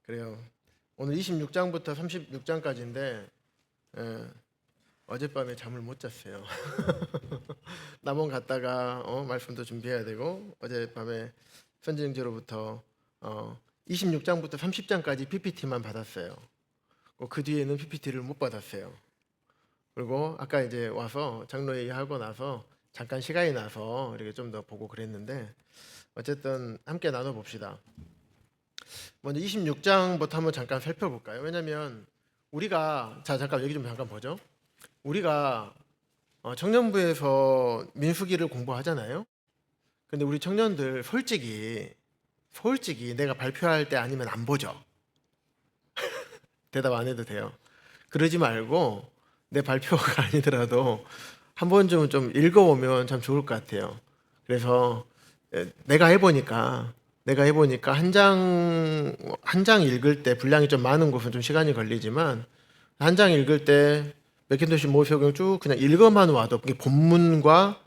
그래요. 오늘 26장부터 36장까지인데 어젯밤에 잠을 못 잤어요. 남원 갔다가 말씀도 준비해야 되고 어젯밤에 선지자로부터 26장부터 30장까지 PPT만 받았어요. 그 뒤에는 PPT를 못 받았어요. 그리고 아까 이제 와서 장로회의 하고 나서 잠깐 시간이 나서 이렇게 좀 더 보고 그랬는데 어쨌든 함께 나눠봅시다. 먼저 26장부터 한번 잠깐 살펴볼까요? 왜냐하면 우리가 잠깐 여기 좀 잠깐 보죠. 우리가 청년부에서 민수기를 공부하잖아요. 근데 우리 청년들 솔직히 내가 발표할 때 아니면 안 보죠. 대답 안 해도 돼요. 그러지 말고 내 발표가 아니더라도 한 번쯤은 좀 읽어보면 참 좋을 것 같아요. 그래서 내가 해보니까 한 장 읽을 때 분량이 좀 많은 곳은 좀 시간이 걸리지만 한 장 읽을 때 맥킨토시 모세오경 쭉 그냥 읽어만 와도 본문과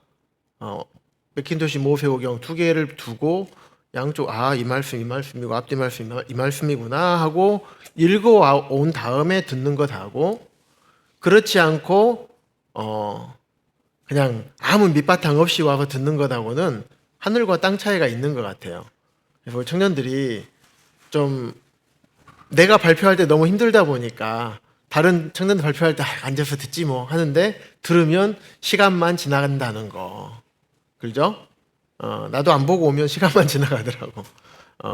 맥킨토시 모세오경 두 개를 두고 양쪽 이 말씀이고 앞뒤 말씀 이 말씀이구나 하고 읽어온 다음에 듣는 것 하고 그렇지 않고 그냥 아무 밑바탕 없이 와서 듣는 것하고는 하늘과 땅 차이가 있는 것 같아요. 그래서 청년들이 좀 내가 발표할 때 너무 힘들다 보니까 다른 청년들 발표할 때 앉아서 듣지 뭐 하는데 들으면 시간만 지나간다는 거. 그죠? 나도 안 보고 오면 시간만 지나가더라고.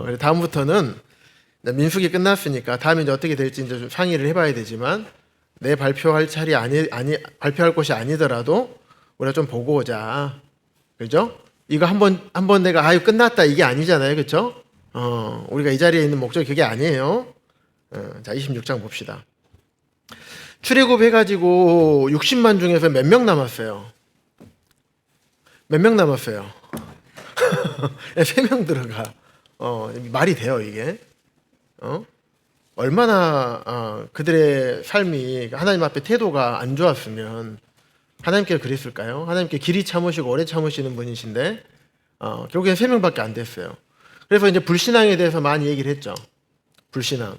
그래서 다음부터는 민숙이 끝났으니까 다음에 이제 어떻게 될지 이제 좀 상의를 해봐야 되지만 내 발표할 차례 발표할 곳이 아니더라도 우리가 좀 보고 오자. 그죠? 이거 한번 내가 끝났다 이게 아니잖아요. 그렇죠? 우리가 이 자리에 있는 목적이 그게 아니에요. 자, 26장 봅시다. 출애굽 해가지고 60만 중에서 몇 명 남았어요? 몇 명 남았어요? 3명 들어가. 말이 돼요, 이게? 얼마나 그들의 삶이 하나님 앞에 태도가 안 좋았으면 하나님께 그랬을까요? 하나님께 길이 참으시고 오래 참으시는 분이신데 결국엔 3명밖에 안 됐어요. 그래서 이제 불신앙에 대해서 많이 얘기를 했죠. 불신앙.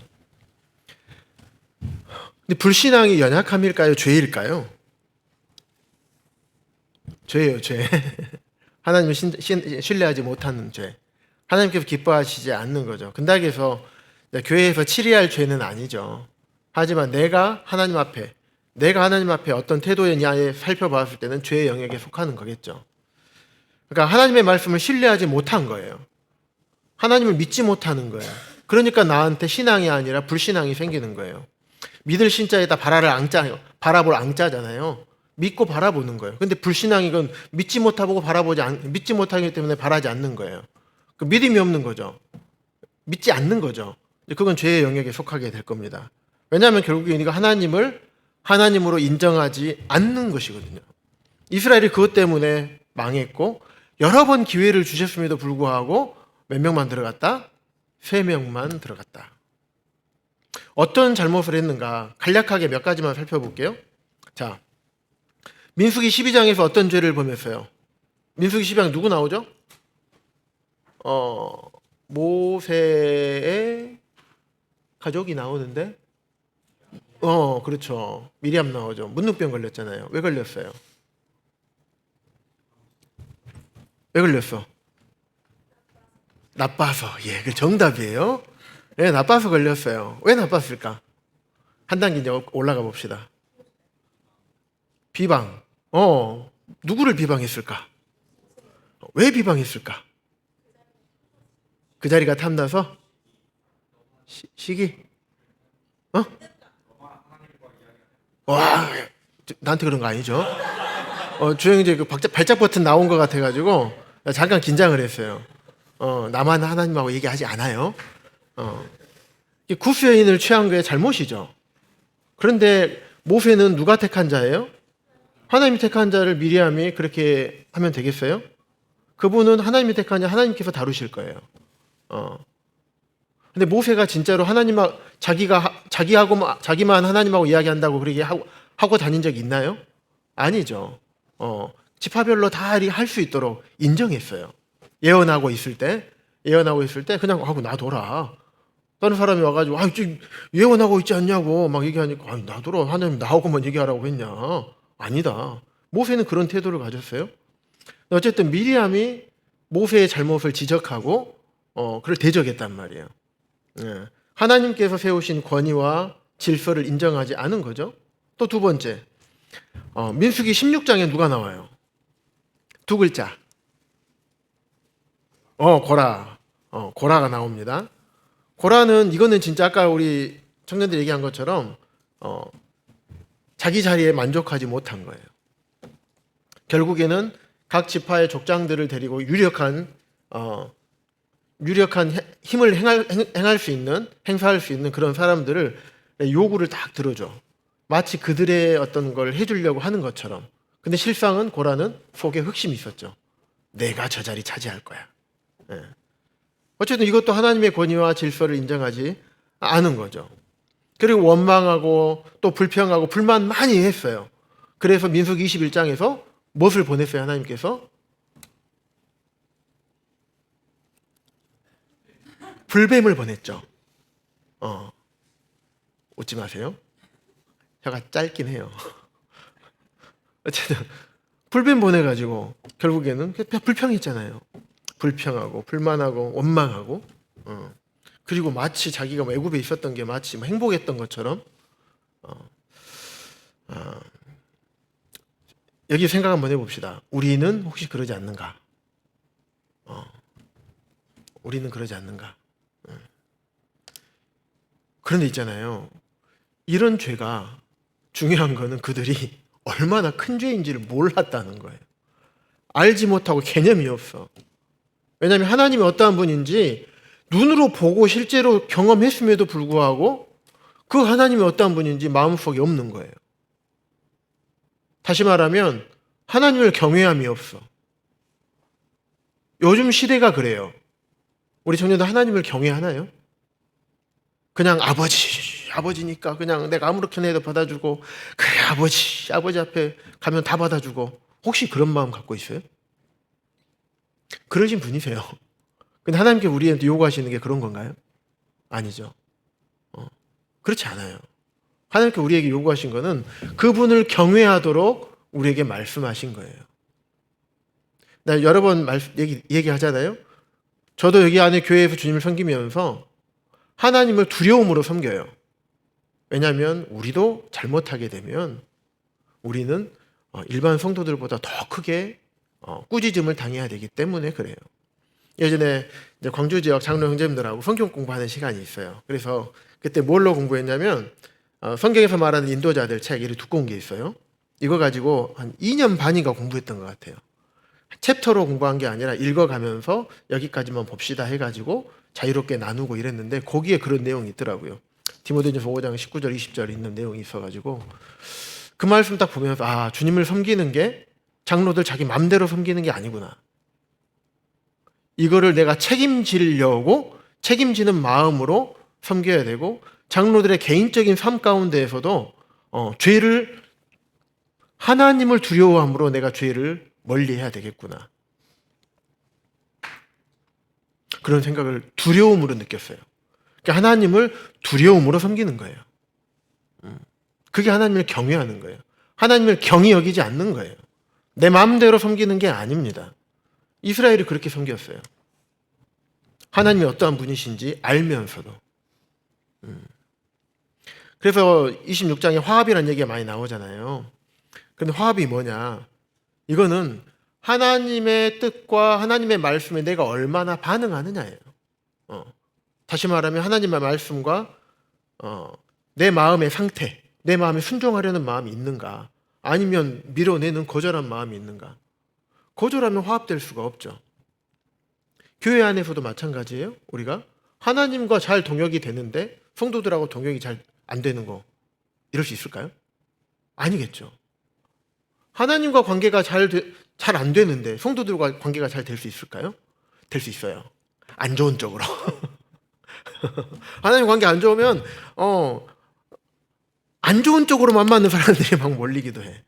근데 불신앙이 연약함일까요? 죄일까요? 죄예요, 죄. 하나님을 신뢰하지 못하는 죄. 하나님께서 기뻐하시지 않는 거죠. 근다기에서 교회에서 치리할 죄는 아니죠. 하지만 내가 하나님 앞에 어떤 태도였냐에 살펴봤을 때는 죄의 영역에 속하는 거겠죠. 그러니까 하나님의 말씀을 신뢰하지 못한 거예요. 하나님을 믿지 못하는 거예요. 그러니까 나한테 신앙이 아니라 불신앙이 생기는 거예요. 믿을 신자에다 바라볼 앙자잖아요. 믿고 바라보는 거예요. 근데 불신앙이 건 믿지 못하기 때문에 바라지 않는 거예요. 그 믿음이 없는 거죠. 믿지 않는 거죠. 그건 죄의 영역에 속하게 될 겁니다. 왜냐하면 결국에 우리가 하나님으로 인정하지 않는 것이거든요. 이스라엘이 그것 때문에 망했고 여러 번 기회를 주셨음에도 불구하고 몇 명만 들어갔다? 3명만 들어갔다. 어떤 잘못을 했는가? 간략하게 몇 가지만 살펴볼게요. 자, 민수기 12장에서 어떤 죄를 범했어요? 민수기 12장 누구 나오죠? 모세의 가족이 나오는데 그렇죠. 미리암 나오죠. 문둥병 걸렸잖아요. 왜 걸렸어요? 왜 걸렸어? 나빠서. 그 정답이에요. 나빠서 걸렸어요. 왜 나빴을까? 한 단계 이제 올라가 봅시다. 비방. 누구를 비방했을까? 왜 비방했을까? 그 자리가 탐나서? 시기? 와, 나한테 그런 거 아니죠? 주영 이제 그 발작 버튼 나온 것 같아가지고 잠깐 긴장을 했어요. 나만 하나님하고 얘기하지 않아요. 구수 여인을 취한 게 잘못이죠. 그런데 모세는 누가 택한 자예요? 하나님이 택한 자를 미리암이 그렇게 하면 되겠어요? 그분은 하나님이 택한 자 하나님께서 다루실 거예요. 근데 모세가 진짜로 자기만 하나님하고 이야기한다고 그렇게 하고 다닌 적이 있나요? 아니죠. 지파별로 다 할 수 있도록 인정했어요. 예언하고 있을 때 그냥 하고 놔둬라. 다른 사람이 와가지고 지금 예언하고 있지 않냐고 막 얘기하니까 나더러 하나님 나하고만 얘기하라고 했냐. 아니다. 모세는 그런 태도를 가졌어요. 어쨌든 미리암이 모세의 잘못을 지적하고 그를 대적했단 말이에요. 예. 하나님께서 세우신 권위와 질서를 인정하지 않은 거죠. 또 두 번째, 민수기 16장에 누가 나와요? 두 글자. 고라. 고라가 나옵니다. 고라는 이거는 진짜 아까 우리 청년들 얘기한 것처럼 자기 자리에 만족하지 못한 거예요. 결국에는 각 지파의 족장들을 데리고 유력한 힘을 행할 수 있는, 행사할 수 있는 그런 사람들을 요구를 딱 들어줘. 마치 그들의 어떤 걸 해주려고 하는 것처럼. 근데 실상은 고라는 속에 흑심이 있었죠. 내가 저 자리 차지할 거야. 예. 어쨌든 이것도 하나님의 권위와 질서를 인정하지 않은 거죠. 그리고 원망하고 또 불평하고 불만 많이 했어요. 그래서 민수기 21장에서 무엇을 보냈어요? 하나님께서 불뱀을 보냈죠. 웃지 마세요. 혀가 짧긴 해요. 어쨌든 불뱀 보내가지고 결국에는 불평했잖아요. 불평하고 불만하고 원망하고 그리고 마치 자기가 애굽에 있었던 게 마치 행복했던 것처럼 여기 생각 한번 해봅시다. 우리는 혹시 그러지 않는가? 우리는 그러지 않는가? 그런데 있잖아요. 이런 죄가 중요한 거는 그들이 얼마나 큰 죄인지를 몰랐다는 거예요. 알지 못하고 개념이 없어. 왜냐하면 하나님이 어떠한 분인지 눈으로 보고 실제로 경험했음에도 불구하고 그 하나님이 어떠한 분인지 마음속에 없는 거예요. 다시 말하면 하나님을 경외함이 없어. 요즘 시대가 그래요. 우리 청년들 하나님을 경외하나요? 그냥 아버지니까 그냥 내가 아무렇게나 해도 받아주고 그래 아버지 앞에 가면 다 받아주고 혹시 그런 마음 갖고 있어요? 그러신 분이세요. 근데 하나님께 우리한테 요구하시는 게 그런 건가요? 아니죠. 그렇지 않아요. 하나님께 우리에게 요구하신 거는 그분을 경외하도록 우리에게 말씀하신 거예요. 나 여러 번 얘기하잖아요. 저도 여기 안에 교회에서 주님을 섬기면서 하나님을 두려움으로 섬겨요. 왜냐하면 우리도 잘못하게 되면 우리는 일반 성도들보다 더 크게 꾸짖음을 당해야 되기 때문에 그래요. 예전에 이제 광주 지역 장로 형제님들하고 성경 공부하는 시간이 있어요. 그래서 그때 뭘로 공부했냐면 성경에서 말하는 인도자들 책, 이렇게 두꺼운 게 있어요. 이거 가지고 한 2년 반인가 공부했던 것 같아요. 챕터로 공부한 게 아니라 읽어가면서 여기까지만 봅시다 해가지고 자유롭게 나누고 이랬는데 거기에 그런 내용이 있더라고요. 디모데전서 5장 19절 20절 있는 내용이 있어가지고 그 말씀 딱 보면서 주님을 섬기는 게 장로들 자기 맘대로 섬기는 게 아니구나. 이거를 내가 책임지려고 책임지는 마음으로 섬겨야 되고 장로들의 개인적인 삶 가운데에서도 죄를 하나님을 두려워함으로 내가 죄를 멀리해야 되겠구나. 그런 생각을 두려움으로 느꼈어요. 그러니까 하나님을 두려움으로 섬기는 거예요. 그게 하나님을 경외하는 거예요. 하나님을 경히 여기지 않는 거예요. 내 마음대로 섬기는 게 아닙니다. 이스라엘이 그렇게 섬겼어요. 하나님이 어떠한 분이신지 알면서도. 그래서 26장에 화합이라는 얘기가 많이 나오잖아요. 근데 화합이 뭐냐? 이거는 하나님의 뜻과 하나님의 말씀에 내가 얼마나 반응하느냐예요. 다시 말하면 하나님의 말씀과 내 마음의 상태, 내 마음에 순종하려는 마음이 있는가? 아니면 밀어내는 거절한 마음이 있는가? 거절하면 화합될 수가 없죠. 교회 안에서도 마찬가지예요. 우리가 하나님과 잘 동역이 되는데 성도들하고 동역이 잘 안 되는 거 이럴 수 있을까요? 아니겠죠. 하나님과 관계가 잘 안 되는데 성도들과 관계가 잘 될 수 있을까요? 될 수 있어요. 안 좋은 쪽으로. 하나님 관계 안 좋으면 안 좋은 쪽으로만 맞는 사람들이 막 몰리기도 해.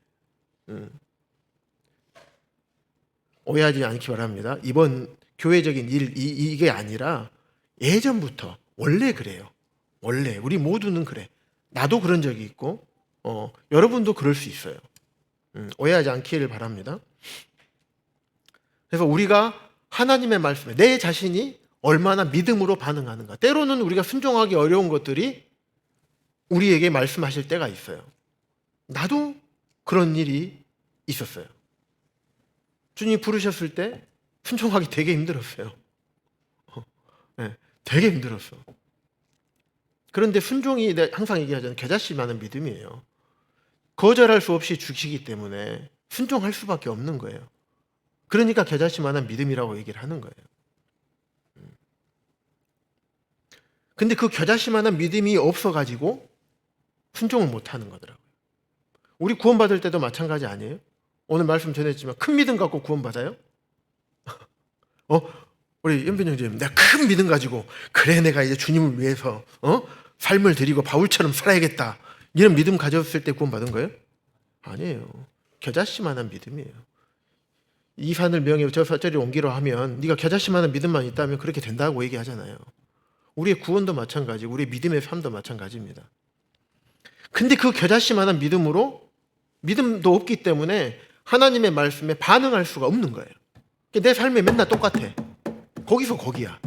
오해하지 않기 바랍니다. 이번 교회적인 이게 아니라 예전부터 원래 그래요. 원래 우리 모두는 그래. 나도 그런 적이 있고 여러분도 그럴 수 있어요. 오해하지 않기를 바랍니다. 그래서 우리가 하나님의 말씀에 내 자신이 얼마나 믿음으로 반응하는가. 때로는 우리가 순종하기 어려운 것들이 우리에게 말씀하실 때가 있어요. 나도 그런 일이 있었어요. 주님이 부르셨을 때 순종하기 되게 힘들었어요. 네, 되게 힘들었어. 그런데 순종이 항상 얘기하잖아요. 겨자씨만한 믿음이에요. 거절할 수 없이 주시기 때문에 순종할 수밖에 없는 거예요. 그러니까 겨자씨만한 믿음이라고 얘기를 하는 거예요. 근데 그 겨자씨만한 믿음이 없어가지고 순종을 못하는 거더라고요. 우리 구원받을 때도 마찬가지 아니에요? 오늘 말씀 전했지만 큰 믿음 갖고 구원받아요? 우리 연변 형제님, 내가 큰 믿음 가지고 그래 내가 이제 주님을 위해서 삶을 드리고 바울처럼 살아야겠다, 이런 믿음 가졌을 때 구원받은 거예요? 아니에요. 겨자씨만한 믿음이에요. 이 산을 명예 저리 옮기라 하면 네가 겨자씨만한 믿음만 있다면 그렇게 된다고 얘기하잖아요. 우리의 구원도 마찬가지고 우리의 믿음의 삶도 마찬가지입니다. 근데 그 겨자씨만한 믿음도 없기 때문에 하나님의 말씀에 반응할 수가 없는 거예요. 내 삶이 맨날 똑같아. 거기서 거기야.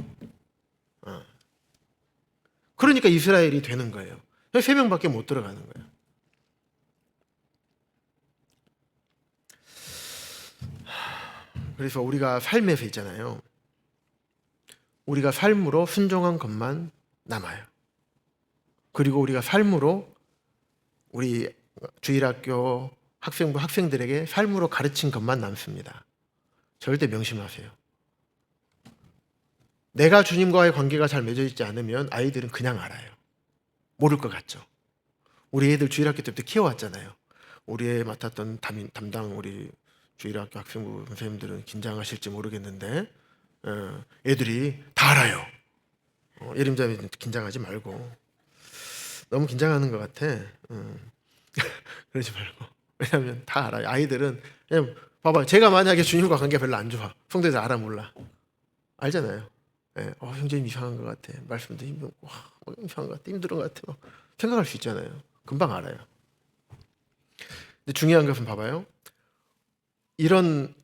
그러니까 이스라엘이 되는 거예요. 3명밖에 못 들어가는 거예요. 그래서 우리가 삶에서 있잖아요. 우리가 삶으로 순종한 것만 남아요. 그리고 우리가 삶으로 우리 주일학교 학생부 학생들에게 삶으로 가르친 것만 남습니다. 절대 명심하세요. 내가 주님과의 관계가 잘 맺어 있지 않으면 아이들은 그냥 알아요. 모를 것 같죠. 우리 애들 주일학교 때부터 키워왔잖아요. 우리 애 맡았던 담당 우리 주일학교 학생부 선생님들은 긴장하실지 모르겠는데 애들이 다 알아요. 예림자매 긴장하지 말고. 너무 긴장하는 것 같아. 그러지 말고. 왜냐하면 다 알아요. 아이들은 그냥 봐봐. 제가 만약에 주님과 관계가 별로 안 좋아. 성도들 알아 몰라? 알잖아요. 형제님 이상한 것 같아. 말씀도 힘들고 이상한 것 같아. 힘든 것 같아. 생각할 수 있잖아요. 금방 알아요. 근데 중요한 것은 봐봐요. 이런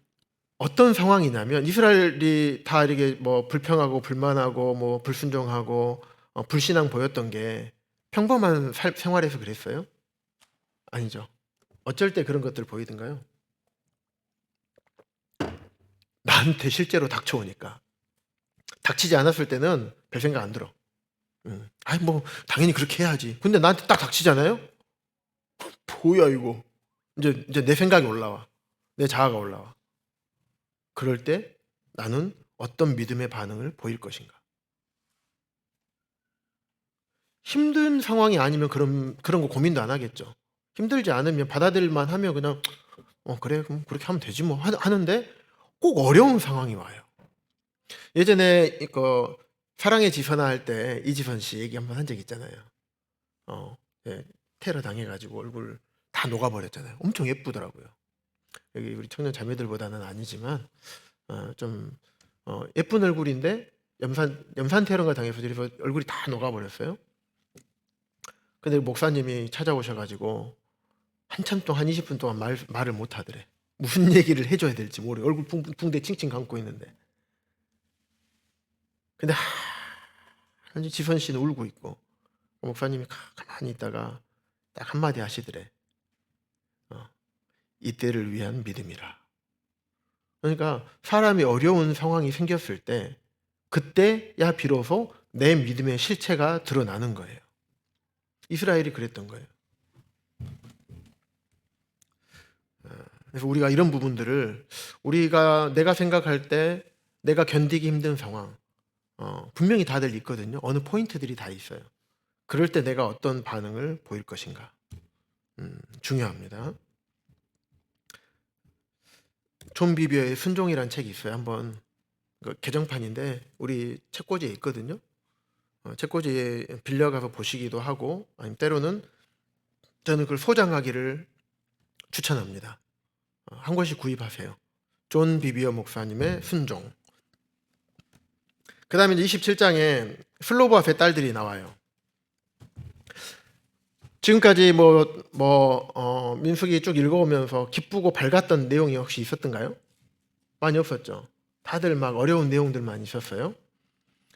어떤 상황이냐면 이스라엘이 다 이렇게 불평하고 불만하고 불순종하고 불신앙 보였던 게 평범한 생활에서 그랬어요? 아니죠. 어쩔 때 그런 것들 보이던가요? 나한테 실제로 닥쳐오니까. 닥치지 않았을 때는 별 생각 안 들어. 당연히 그렇게 해야지. 근데 나한테 딱 닥치잖아요? 뭐야 이거. 이제 내 생각이 올라와. 내 자아가 올라와. 그럴 때 나는 어떤 믿음의 반응을 보일 것인가? 힘든 상황이 아니면 그런 거 고민도 안 하겠죠. 힘들지 않으면 받아들일만 하면 그냥 그래 그럼 그렇게 하면 되지 뭐 하는데 꼭 어려운 상황이 와요. 예전에 사랑의 지선아 할 때 이지선 씨 얘기 한번 한 적 있잖아요. 테러 당해가지고 얼굴 다 녹아버렸잖아요. 엄청 예쁘더라고요. 여기 우리 청년 자매들보다는 아니지만 좀 예쁜 얼굴인데 염산 테러가 당해서 그래서 얼굴이 다 녹아버렸어요. 근데 목사님이 찾아오셔가지고 한참 동안 한 20분 동안 말을 못 하더래. 무슨 얘기를 해줘야 될지 모르고 얼굴 붕대 칭칭 감고 있는데. 근데 현재 지선 씨는 울고 있고 목사님이 가만히 있다가 딱 한마디 하시더래. 이때를 위한 믿음이라. 그러니까 사람이 어려운 상황이 생겼을 때 그때야 비로소 내 믿음의 실체가 드러나는 거예요. 이스라엘이 그랬던 거예요. 그래서 우리가 이런 부분들을 내가 생각할 때 내가 견디기 힘든 상황 분명히 다들 있거든요. 어느 포인트들이 다 있어요. 그럴 때 내가 어떤 반응을 보일 것인가 중요합니다. 존 비비어의 순종이라는 책이 있어요. 한번 개정판인데 우리 책꽂이에 있거든요. 책꽂이에 빌려가서 보시기도 하고 아니면 때로는 저는 그걸 소장하기를 추천합니다. 한 권씩 구입하세요. 존 비비어 목사님의 순종. 그 다음에 27장에 슬로바스의 딸들이 나와요. 지금까지 민수기 쭉 읽어오면서 기쁘고 밝았던 내용이 혹시 있었던가요? 많이 없었죠. 다들 막 어려운 내용들만 있었어요.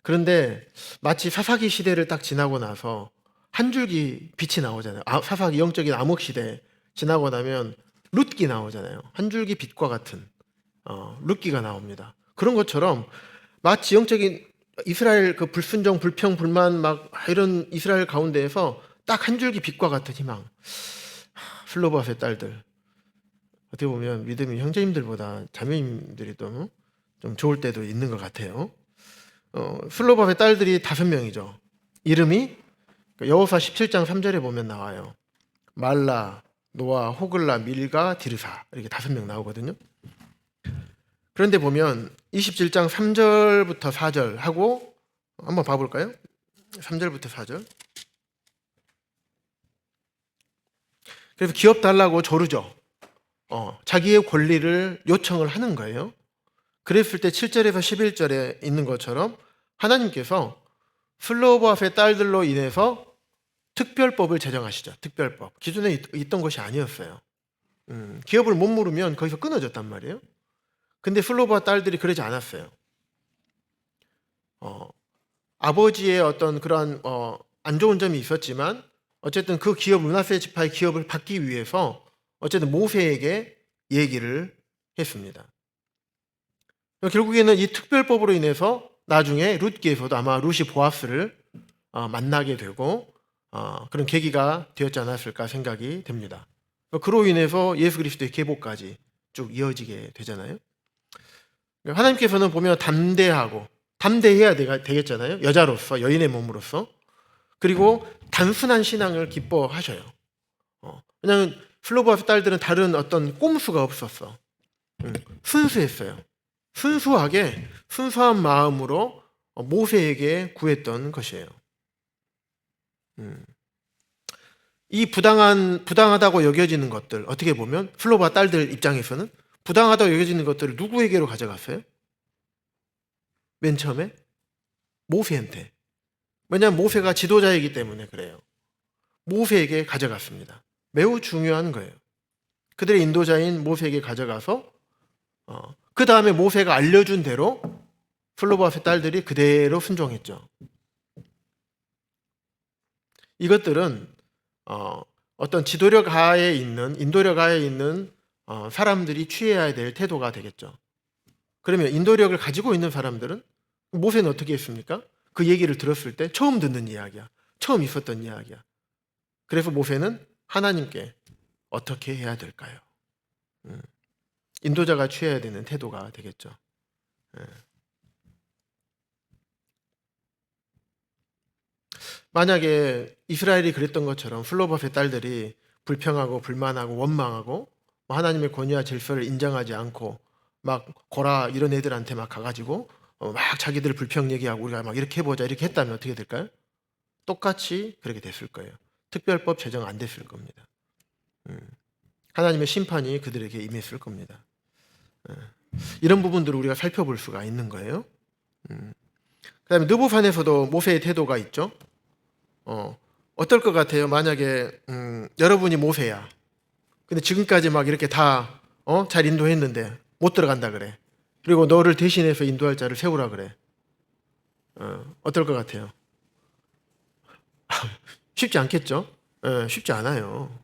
그런데 마치 사사기 시대를 딱 지나고 나서 한 줄기 빛이 나오잖아요. 사사기 영적인 암흑 시대 지나고 나면 룻기 나오잖아요. 한 줄기 빛과 같은 룻기가 나옵니다. 그런 것처럼 마치 영적인 이스라엘 그 불순종, 불평, 불만 막 이런 이스라엘 가운데에서 딱 한 줄기 빛과 같은 희망. 슬로바스의 딸들. 어떻게 보면 믿음이 형제님들보다 자매님들이 또 좀 좋을 때도 있는 것 같아요. 슬로바스의 딸들이 5명이죠. 이름이 여호수아 17장 3절에 보면 나와요. 말라, 노아, 호글라, 밀가, 디르사 이렇게 5명 나오거든요. 그런데 보면 27장 3절부터 4절 하고 한번 봐볼까요? 3절부터 4절. 그래서 기업 달라고 조르죠. 자기의 권리를 요청을 하는 거예요. 그랬을 때 7절에서 11절에 있는 것처럼 하나님께서 슬로바스의 딸들로 인해서 특별법을 제정하시죠. 특별법. 기존에 있던 것이 아니었어요. 기업을 못 물으면 거기서 끊어졌단 말이에요. 근데 슬로바스 딸들이 그러지 않았어요. 아버지의 어떤 그러한 안 좋은 점이 있었지만 어쨌든 그 기업, 므낫세 지파의 기업을 받기 위해서 어쨌든 모세에게 얘기를 했습니다. 결국에는 이 특별법으로 인해서 나중에 룻기에서도 아마 룻이 보아스를 만나게 되고 그런 계기가 되었지 않았을까 생각이 됩니다. 그로 인해서 예수 그리스도의 계보까지 쭉 이어지게 되잖아요. 하나님께서는 보면 담대해야 되겠잖아요. 여자로서, 여인의 몸으로서. 그리고 단순한 신앙을 기뻐하셔요. 왜냐하면 슬로바스 딸들은 다른 어떤 꼼수가 없었어. 순수했어요. 순수하게 순수한 마음으로 모세에게 구했던 것이에요. 이 부당하다고 여겨지는 것들, 어떻게 보면 슬로바스 딸들 입장에서는 부당하다고 여겨지는 것들을 누구에게로 가져갔어요? 맨 처음에 모세한테. 왜냐하면 모세가 지도자이기 때문에 그래요. 모세에게 가져갔습니다. 매우 중요한 거예요. 그들의 인도자인 모세에게 가져가서 그 다음에 모세가 알려준 대로 슬로바스의 딸들이 그대로 순종했죠. 이것들은 어떤 지도력 하에 있는, 인도력 하에 있는 사람들이 취해야 될 태도가 되겠죠. 그러면 인도력을 가지고 있는 사람들은 모세는 어떻게 했습니까? 그 얘기를 들었을 때 처음 듣는 이야기야. 처음 있었던 이야기야. 그래서 모세는 하나님께 어떻게 해야 될까요? 인도자가 취해야 되는 태도가 되겠죠. 만약에 이스라엘이 그랬던 것처럼 슬로바스의 딸들이 불평하고 불만하고 원망하고 하나님의 권위와 질서를 인정하지 않고 막 고라 이런 애들한테 막 가가지고 막 자기들 불평 얘기하고 우리가 막 이렇게 해보자 이렇게 했다면 어떻게 될까요? 똑같이 그렇게 됐을 거예요. 특별법 제정 안 됐을 겁니다. 하나님의 심판이 그들에게 임했을 겁니다. 이런 부분들을 우리가 살펴볼 수가 있는 거예요. 그 다음에 느부산에서도 모세의 태도가 있죠. 어떨 것 같아요? 만약에 여러분이 모세야. 근데 지금까지 막 이렇게 다 잘 인도했는데 못 들어간다 그래. 그리고 너를 대신해서 인도할 자를 세우라 그래. 어떨 것 같아요? 쉽지 않겠죠? 쉽지 않아요.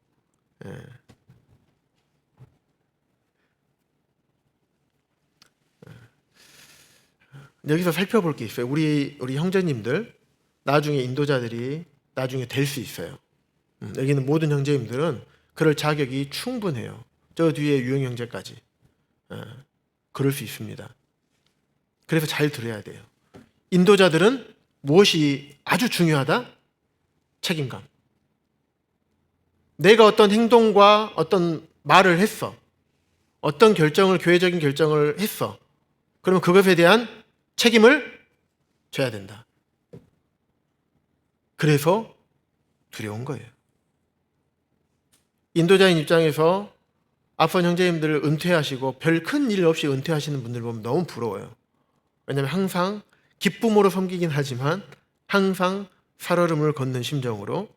여기서 살펴볼 게 있어요. 우리 형제님들 나중에 인도자들이 나중에 될 수 있어요. 여기는 모든 형제님들은 그럴 자격이 충분해요. 저 뒤에 유형 형제까지 그럴 수 있습니다. 그래서 잘 들어야 돼요. 인도자들은 무엇이 아주 중요하다? 책임감. 내가 어떤 행동과 어떤 말을 했어. 어떤 결정을, 교회적인 결정을 했어. 그러면 그것에 대한 책임을 져야 된다. 그래서 두려운 거예요. 인도자인 입장에서 앞선 형제님들을 은퇴하시고 별 큰 일 없이 은퇴하시는 분들 보면 너무 부러워요. 왜냐하면 항상 기쁨으로 섬기긴 하지만 항상 살얼음을 걷는 심정으로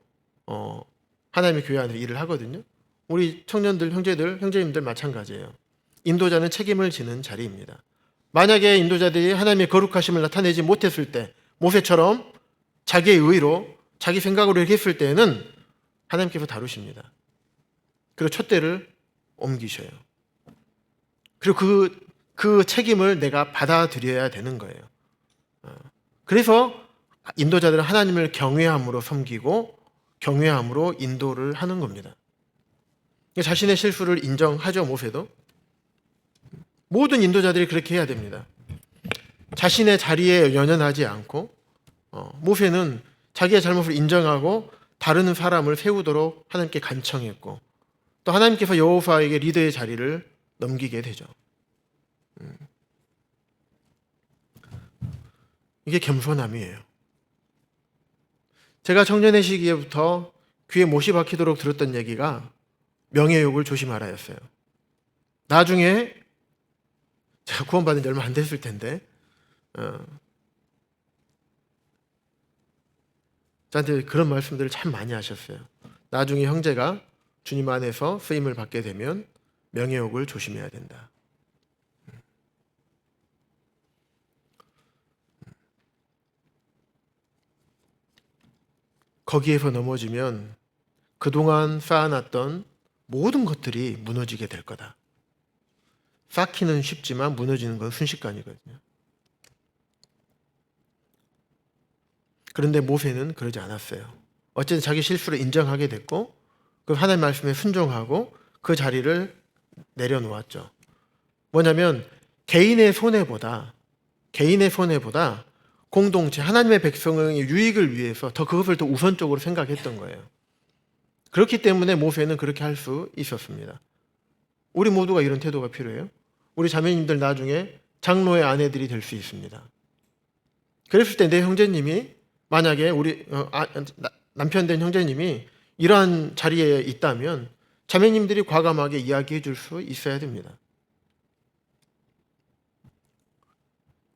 하나님의 교회 안에서 일을 하거든요. 우리 청년들, 형제님들 마찬가지예요. 인도자는 책임을 지는 자리입니다. 만약에 인도자들이 하나님의 거룩하심을 나타내지 못했을 때 모세처럼 자기의 의로 자기 생각으로 이렇게 했을 때에는 하나님께서 다루십니다. 그리고 촛대를 옮기셔요. 그리고 그 책임을 내가 받아들여야 되는 거예요. 그래서 인도자들은 하나님을 경외함으로 섬기고 경외함으로 인도를 하는 겁니다. 자신의 실수를 인정하죠, 모세도. 모든 인도자들이 그렇게 해야 됩니다. 자신의 자리에 연연하지 않고 모세는 자기의 잘못을 인정하고 다른 사람을 세우도록 하나님께 간청했고 또 하나님께서 여호수아에게 리더의 자리를 넘기게 되죠. 이게 겸손함이에요. 제가 청년의 시기에부터 귀에 못이 박히도록 들었던 얘기가 명예욕을 조심하라였어요. 나중에 제가 구원받은 지 얼마 안 됐을 텐데 저한테 그런 말씀들을 참 많이 하셨어요. 나중에 형제가 주님 안에서 쓰임을 받게 되면 명예욕을 조심해야 된다. 거기에서 넘어지면 그동안 쌓아놨던 모든 것들이 무너지게 될 거다. 쌓기는 쉽지만 무너지는 건 순식간이거든요. 그런데 모세는 그러지 않았어요. 어쨌든 자기 실수를 인정하게 됐고 그 하나님 말씀에 순종하고 그 자리를 내려놓았죠. 뭐냐면 개인의 손해보다 공동체 하나님의 백성의 유익을 위해서 그것을 더 우선적으로 생각했던 거예요. 그렇기 때문에 모세는 그렇게 할 수 있었습니다. 우리 모두가 이런 태도가 필요해요. 우리 자매님들 나중에 장로의 아내들이 될 수 있습니다. 그랬을 때 내 형제님이 만약에 우리 남편 된 형제님이 이러한 자리에 있다면 자매님들이 과감하게 이야기해 줄 수 있어야 됩니다.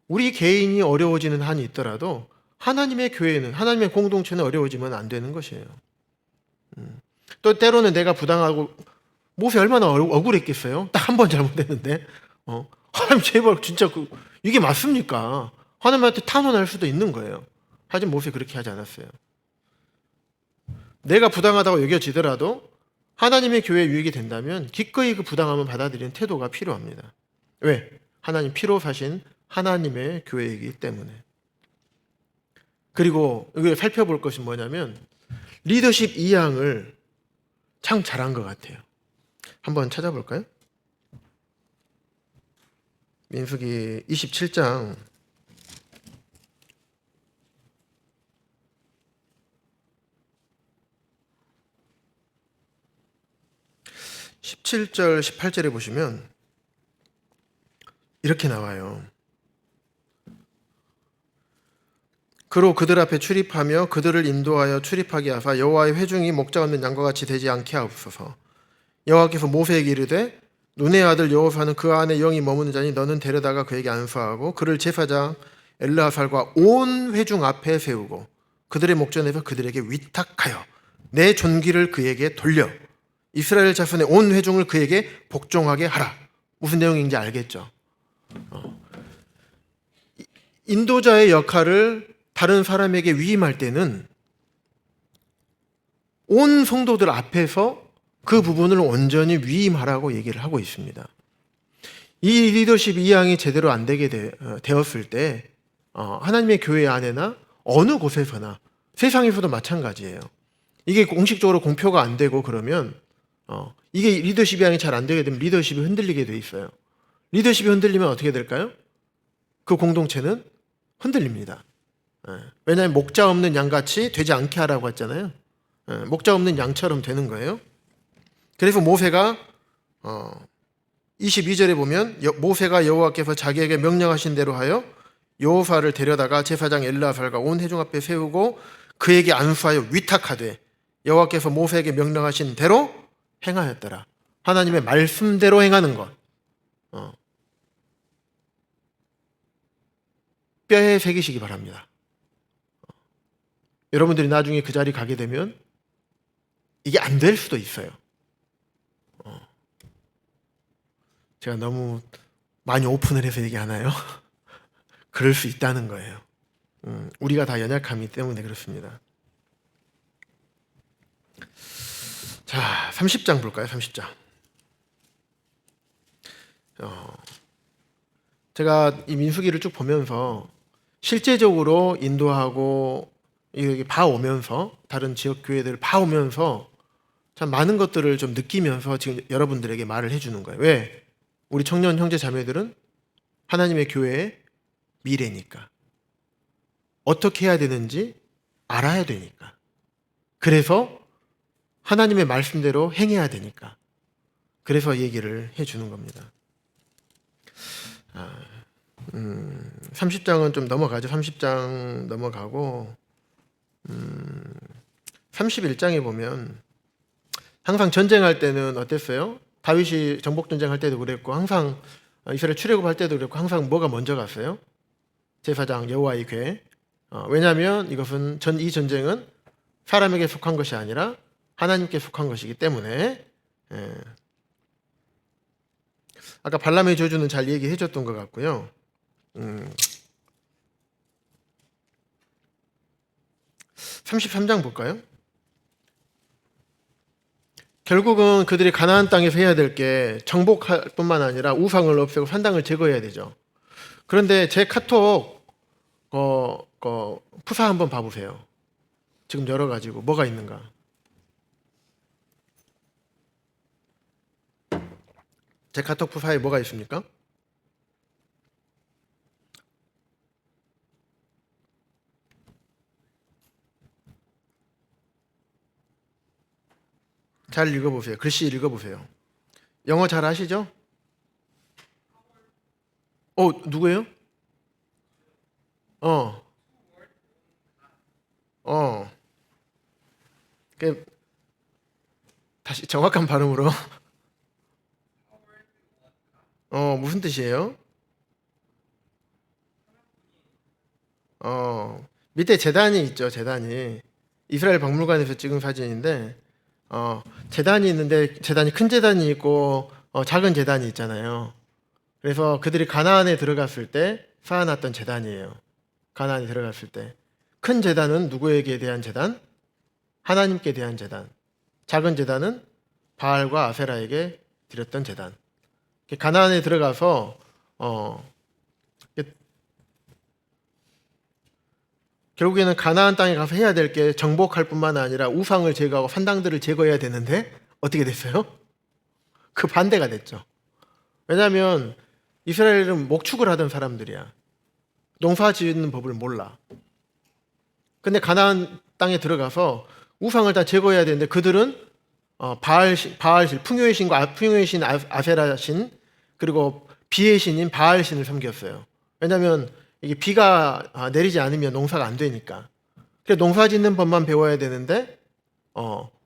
우리 개인이 어려워지는 한이 있더라도 하나님의 교회는, 하나님의 공동체는 어려워지면 안 되는 것이에요. 또 때로는 내가 부당하고 모세 얼마나 억울했겠어요? 딱 한 번 잘못했는데 하나님 제발 진짜 이게 맞습니까? 하나님한테 탄원할 수도 있는 거예요. 하지만 모세 그렇게 하지 않았어요. 내가 부당하다고 여겨지더라도 하나님의 교회에 유익이 된다면 기꺼이 그 부당함을 받아들이는 태도가 필요합니다. 왜? 하나님 피로 사신 하나님의 교회이기 때문에. 그리고 이걸 살펴볼 것이 뭐냐면 리더십 이양을 참 잘한 것 같아요. 한번 찾아볼까요? 민수기 27장 17절 18절에 보시면 이렇게 나와요. 그로 그들 앞에 출입하며 그들을 인도하여 출입하게 하사 여호와의 회중이 목자 없는 양과 같이 되지 않게 하옵소서. 여호와께서 모세에게 이르되 눈의 아들 여호수아는 그 안에 영이 머무는 자니 너는 데려다가 그에게 안수하고 그를 제사장 엘르아살과 온 회중 앞에 세우고 그들의 목전에서 그들에게 위탁하여 내 존귀를 그에게 돌려 이스라엘 자손의 온 회중을 그에게 복종하게 하라. 무슨 내용인지 알겠죠? 인도자의 역할을 다른 사람에게 위임할 때는 온 성도들 앞에서 그 부분을 온전히 위임하라고 얘기를 하고 있습니다. 이 리더십 이양이 제대로 안 되게 되었을 때 하나님의 교회 안에나 어느 곳에서나 세상에서도 마찬가지예요. 이게 공식적으로 공표가 안 되고 그러면 이게 리더십 이양이 잘 안 되게 되면 리더십이 흔들리게 돼 있어요. 리더십이 흔들리면 어떻게 될까요? 그 공동체는 흔들립니다. 왜냐하면 목자 없는 양같이 되지 않게 하라고 했잖아요. 목자 없는 양처럼 되는 거예요. 그래서 모세가 22절에 보면 모세가 여호와께서 자기에게 명령하신 대로 하여 여호수아를 데려다가 제사장 엘르아살과 온 회중 앞에 세우고 그에게 안수하여 위탁하되 여호와께서 모세에게 명령하신 대로 행하였더라. 하나님의 말씀대로 행하는 것. 뼈에 새기시기 바랍니다. 여러분들이 나중에 그 자리 가게 되면 이게 안 될 수도 있어요. 제가 너무 많이 오픈을 해서 얘기하나요? 그럴 수 있다는 거예요. 우리가 다 연약함이기 때문에 그렇습니다. 자, 30장 볼까요? 30장. 제가 이 민수기를 쭉 보면서 실제적으로 인도하고 여기 봐오면서 다른 지역 교회들을 봐오면서 참 많은 것들을 좀 느끼면서 지금 여러분들에게 말을 해주는 거예요. 왜? 우리 청년 형제 자매들은 하나님의 교회의 미래니까. 어떻게 해야 되는지 알아야 되니까. 그래서 하나님의 말씀대로 행해야 되니까. 그래서 얘기를 해주는 겁니다. 30장은 좀 넘어가죠. 30장 넘어가고 31장에 보면 항상 전쟁할 때는 어땠어요? 다윗이 정복전쟁할 때도 그랬고 항상 이스라엘 출애굽할 때도 그랬고 항상 뭐가 먼저 갔어요? 제사장 여호와의 궤. 왜냐하면 이것은 이 전쟁은 사람에게 속한 것이 아니라 하나님께 속한 것이기 때문에. 아까 발람의 저주는 잘 얘기해 줬던 것 같고요. 33장 볼까요? 결국은 그들이 가나안 땅에서 해야 될 게 정복할 뿐만 아니라 우상을 없애고 산당을 제거해야 되죠. 그런데 제 카톡 푸사 한번 봐보세요. 지금 열어가지고 뭐가 있는가. 제 카톡 푸사에 뭐가 있습니까? 잘 읽어보세요. 글씨 읽어보세요. 영어 잘 아시죠? 누구예요? 다시 정확한 발음으로. 무슨 뜻이에요? 밑에 제단이 있죠, 제단이. 이스라엘 박물관에서 찍은 사진인데, 제단이 있는데, 제단이 큰 제단이 있고, 작은 제단이 있잖아요. 그래서 그들이 가나안에 들어갔을 때 쌓아놨던 제단이에요. 가나안에 들어갔을 때. 큰 제단은 누구에게 대한 제단? 하나님께 대한 제단. 작은 제단은 바알과 아세라에게 드렸던 제단. 가나안에 들어가서 결국에는 가나안 땅에 가서 해야 될 게 정복할 뿐만 아니라 우상을 제거하고 산당들을 제거해야 되는데 어떻게 됐어요? 그 반대가 됐죠. 왜냐하면 이스라엘은 목축을 하던 사람들이야. 농사 짓는 법을 몰라. 근데 가나안 땅에 들어가서 우상을 다 제거해야 되는데 그들은 바알신, 풍요의 신과 풍요의 신 아세라 신, 그리고 비의 신인 바알 신을 섬겼어요. 왜냐하면 이게 비가 내리지 않으면 농사가 안 되니까. 그래서 농사 짓는 법만 배워야 되는데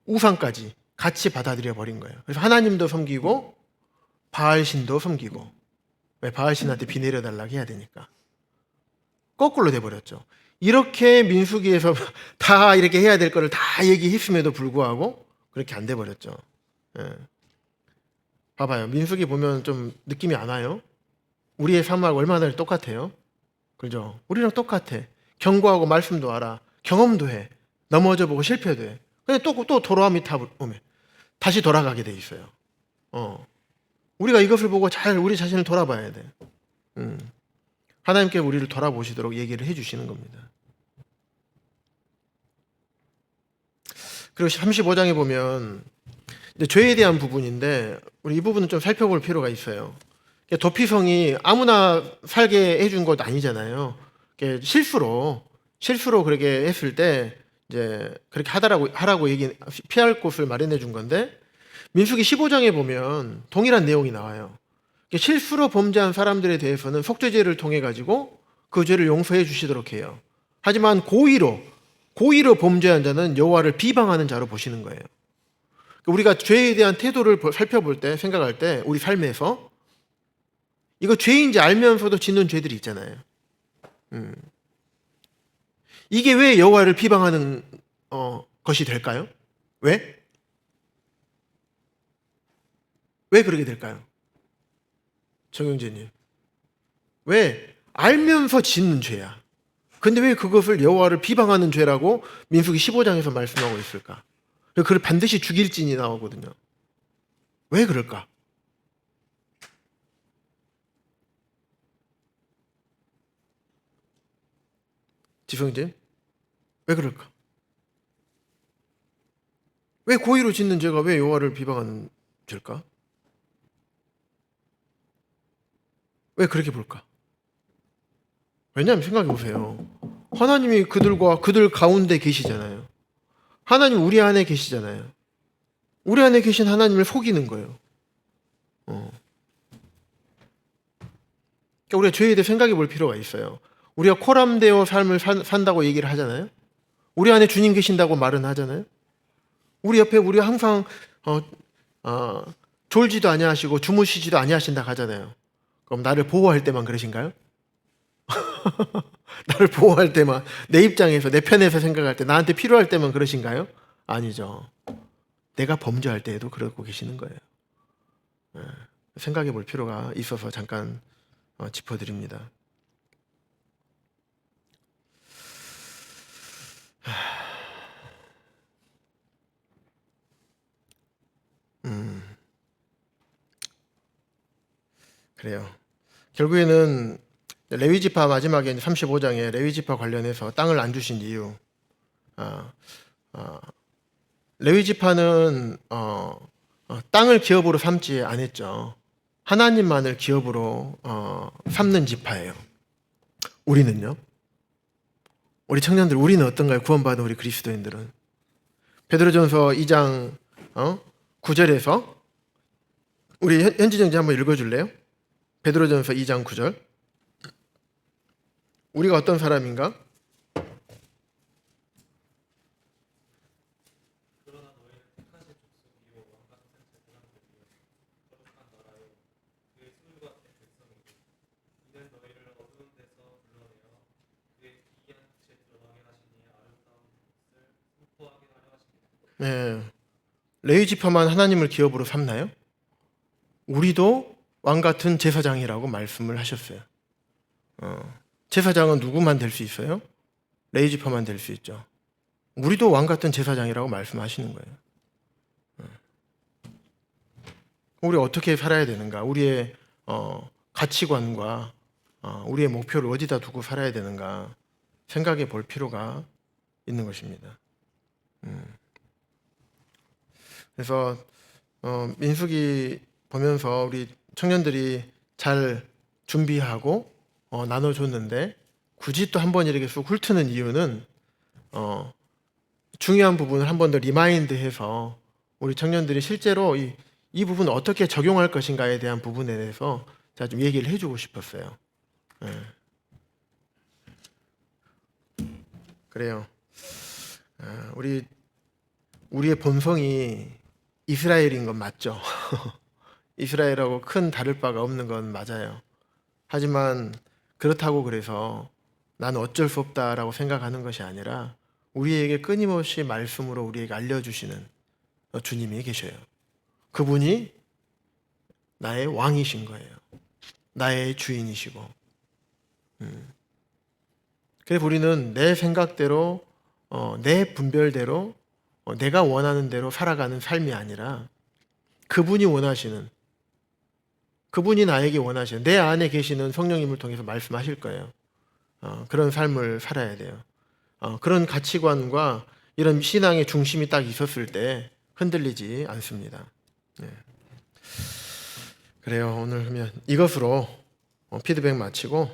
우상까지 같이 받아들여 버린 거예요. 그래서 하나님도 섬기고 바알 신도 섬기고. 왜? 바알 신한테 비 내려달라고 해야 되니까. 거꾸로 돼버렸죠. 이렇게 민수기에서 다 이렇게 해야 될 거를 다 얘기했음에도 불구하고 그렇게 안 돼버렸죠. 봐봐요. 민수기 보면 좀 느낌이 안 와요? 우리의 삶하고 얼마나 똑같아요? 그죠? 우리랑 똑같아. 경고하고 말씀도 알아. 경험도 해. 넘어져 보고 실패도 해. 근데 또 돌아옴이 오면 다시 돌아가게 돼 있어요. 우리가 이것을 보고 잘 우리 자신을 돌아봐야 돼. 하나님께 우리를 돌아보시도록 얘기를 해주시는 겁니다. 그리고 35장에 보면 이제 죄에 대한 부분인데 우리 이 부분은 좀 살펴볼 필요가 있어요. 도피성이 아무나 살게 해준 것 아니잖아요. 실수로 그렇게 했을 때 이제 그렇게 하라고 피할 곳을 마련해 준 건데 민수기 15장에 보면 동일한 내용이 나와요. 실수로 범죄한 사람들에 대해서는 속죄제를 통해 가지고 그 죄를 용서해 주시도록 해요. 하지만 고의로 범죄한 자는 여호와를 비방하는 자로 보시는 거예요. 우리가 죄에 대한 태도를 살펴볼 때, 생각할 때 우리 삶에서 이거 죄인지 알면서도 짓는 죄들이 있잖아요. 이게 왜 여호와를 비방하는 것이 될까요? 왜? 왜 그러게 될까요? 정영재님. 왜? 알면서 짓는 죄야. 근데 왜 그것을 여호와를 비방하는 죄라고 민수기 15장에서 말씀하고 있을까? 그걸 반드시 죽일진이 나오거든요. 왜 그럴까? 지성진? 왜 그럴까? 왜 고의로 짓는 죄가 왜 여호와를 비방하는 죄일까? 왜 그렇게 볼까? 왜냐하면 생각해 보세요. 하나님이 그들과 그들 가운데 계시잖아요. 하나님 우리 안에 계시잖아요. 우리 안에 계신 하나님을 속이는 거예요. 그러니까 우리가 죄에 대해 생각해 볼 필요가 있어요. 우리가 코람되어 삶을 산다고 얘기를 하잖아요. 우리 안에 주님 계신다고 말은 하잖아요. 우리 옆에 우리 항상 졸지도 아니하시고 주무시지도 아니하신다 하잖아요. 그럼 나를 보호할 때만 그러신가요? 나를 보호할 때만, 내 입장에서 내 편에서 생각할 때 나한테 필요할 때만 그러신가요? 아니죠. 내가 범죄할 때에도 그러고 계시는 거예요. 생각해 볼 필요가 있어서 잠깐 짚어드립니다. 그래요. 결국에는 레위지파 마지막에 35장에 레위지파 관련해서 땅을 안 주신 이유, 레위지파는 땅을 기업으로 삼지 않았죠. 하나님만을 기업으로 삼는 지파예요. 우리는요? 우리 청년들, 우리는 어떤가요? 구원받은 우리 그리스도인들은. 베드로전서 2장 9절에서 우리 현지정지 한번 읽어줄래요? 베드로전서 2장 9절. 우리가 어떤 사람인가? 네. 레위지파만 하나님을 기업으로 삼나요? 우리도 왕 같은 제사장이라고 말씀을 하셨어요. 제사장은 누구만 될 수 있어요? 레위지파만 될 수 있죠. 우리도 왕 같은 제사장이라고 말씀하시는 거예요. 우리 어떻게 살아야 되는가? 우리의 가치관과 우리의 목표를 어디다 두고 살아야 되는가? 생각해 볼 필요가 있는 것입니다. 그래서 민수기 보면서 우리 청년들이 잘 준비하고 나눠줬는데 굳이 또 한 번 이렇게 쑥 훑는 이유는 중요한 부분을 한 번 더 리마인드해서 우리 청년들이 실제로 이 부분을 어떻게 적용할 것인가에 대한 부분에 대해서 제가 좀 얘기를 해주고 싶었어요. 그래요. 우리의 본성이 이스라엘인 건 맞죠. 이스라엘하고 큰 다를 바가 없는 건 맞아요. 하지만 그렇다고 그래서 나는 어쩔 수 없다라고 생각하는 것이 아니라 우리에게 끊임없이 말씀으로 우리에게 알려주시는 주님이 계셔요. 그분이 나의 왕이신 거예요. 나의 주인이시고. 그래서 우리는 내 생각대로 내 분별대로 내가 원하는 대로 살아가는 삶이 아니라 그분이 원하시는, 그분이 나에게 원하시는, 내 안에 계시는 성령님을 통해서 말씀하실 거예요. 그런 삶을 살아야 돼요. 그런 가치관과 이런 신앙의 중심이 딱 있었을 때 흔들리지 않습니다. 네. 그래요. 오늘 그러면 이것으로 피드백 마치고